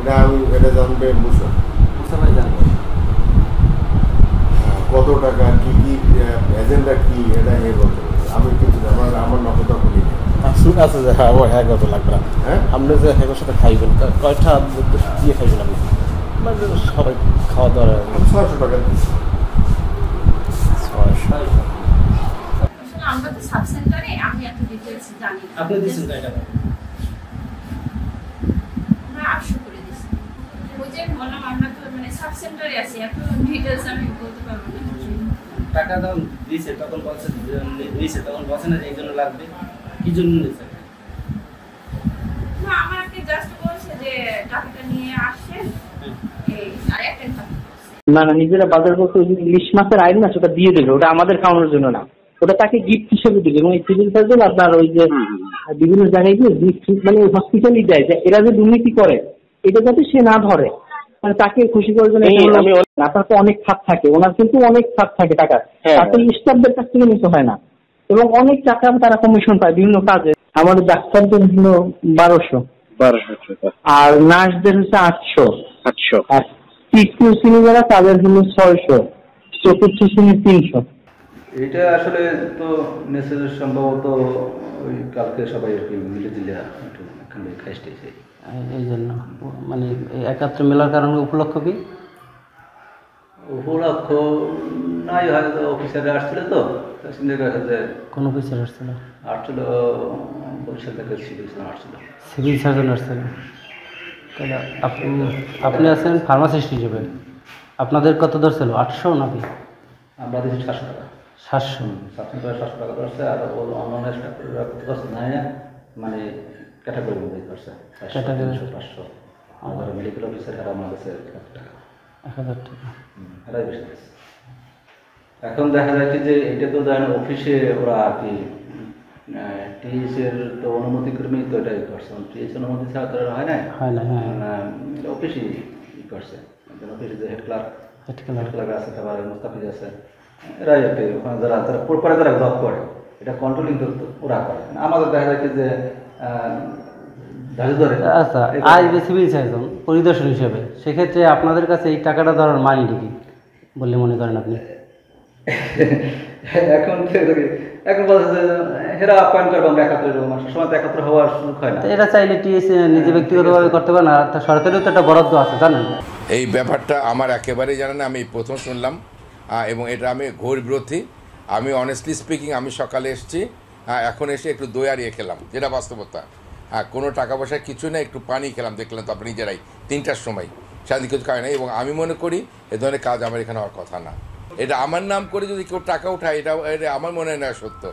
না আমি এটা জানবে মুসাফাই জানবো কত টাকা কি কি এজেন্ডা কি এটা নিয়ে বলতে আমি কিছু আমার নকশা বলি আচ্ছা যে হ্যাঁ ও হ্যাঁ কত লাগবে না হ্যাঁ আপনি যে হ্যাঁ সাথে খাইবেন কয়টা দিয়ে খাইবেন আপনি মানে সবাই খাওয়া দাওয়া 600 টাকা দিচ্ছি। আমরা তো সাব সেন্টারে আমি এত ডিটেইলস জানি না। আপনি দিচ্ছেন কয়টা আমরা 800 করে দিছি। ওই যে বললাম আমরা তো মানে সাব সেন্টারে আছি এত ডিটেইলস আমি বলতে পারবো না। টাকা যখন দিয়েছে তখন বলছে না যে এই জন্য লাগবে কি জন্য নিয়েছে না আমাকে জাস্ট বলছে যে টাকাটা নিয়ে আসেন এই আর একটা কথা না না নিজেরা বাজার করতে ইলিশ মাছের আইন না সেটা দিয়ে দিল ওটা আমাদের খাওয়ানোর জন্য না ওটা তাকে গিফট হিসেবে দিল এবং এই সিভিল সার্জন আপনার ওই যে বিভিন্ন জায়গায় গিয়ে গিফট মানে হসপিটালই দেয় যে এরা যে দুর্নীতি করে এটা যাতে সে না ধরে মানে তাকে খুশি করার জন্য আপনার তো অনেক খাত থাকে ওনার কিন্তু অনেক খাত থাকে টাকা তাতে স্টাফদের কাছ থেকে নিতে হয় না এবং অনেক টাকা তারা কমিশন পায় বিভিন্ন কাজে আমাদের ডাক্তারদের হলো 1200 আর নার্সদের হচ্ছে 800 আর তৃতীয় শ্রেণী যারা তাদের হলো 600 চতুর্থ শ্রেণী 300 এটা আসলে তো মেসেজ সম্ভবত ওই কালকে সবাই আর কি মিলে দিলে একটু এখানে খাইতেছে এই জন্য মানে একাত্রে মেলার কারণে উপলক্ষ কি উপলক্ষ নাই হয়তো অফিসাররা আসছিল তো কোন অফিসার আসছিল বরিশাল থেকে সিভিল সার্জন আসছিল তাহলে আপনি আছেন ফার্মাসিস্ট হিসেবে আপনাদের কত দর ছিল 800 নাকি আমরা দিচ্ছি 700 টাকা 700 টাকা করছে আর অন্যান্য স্টাফরা কত করছে না মানে ক্যাটাগরি মধ্যে করছে 500 আমাদের মেডিকেল অফিসার আর আমার কাছে 1000 টাকা এরাই বেশি দিচ্ছে এখন দেখা যাচ্ছে যে এটা তো ধরেন অফিসে ওরা আর কি টিএসের তো অনুমতি ক্রমেই তো এটাই করছে টিএস অনুমতি ছাড়া তো হয় না অফিসই করছে অফিসে যে হেড ক্লার্ক আছে তারপরে মুস্তাফিজ আছে এরাই আর কি ওখানে যারা পরে যারা জব করে এটা কন্ট্রোলিং তো ওরা করে আমাদের দেখা যাচ্ছে যে আচ্ছা আইবে সিভিল সার্জন পরিদর্শন হিসেবে সেক্ষেত্রে আপনাদের কাছে এই টাকাটা ধরার মাইন্ড কি বলে মনে করেন আপনি এখন বলছে যে হেরা পয়েন্ট করবো আমরা 71 সময় তো 71 হওয়ার সুযোগ হয় না এরা চাইলে টিএস নিজে ব্যক্তিগতভাবে করতে পারে না সরকারেও তো একটা বরাদ্দ আছে জানেন এই ব্যাপারটা আমার একেবারেই জানা না আমি প্রথম শুনলাম এবং এটা আমি ঘোর বিরোধী আমি অনেস্টলি স্পিকিং আমি সকালে এসেছি এখন এসে একটু দই আর খেলাম যেটা বাস্তবতা কোনো টাকা পয়সা কিছু না একটু পানি খেলাম দেখলেন তো আপনি নিজেরাই 3টার সময় সেদিন কিছু খায় না এবং আমি মনে করি এ ধরনের কাজ আমার এখানে হওয়ার কথা না এটা আমার নাম করে যদি কেউ টাকা উঠায় এটা আমার মনে হয় না সত্য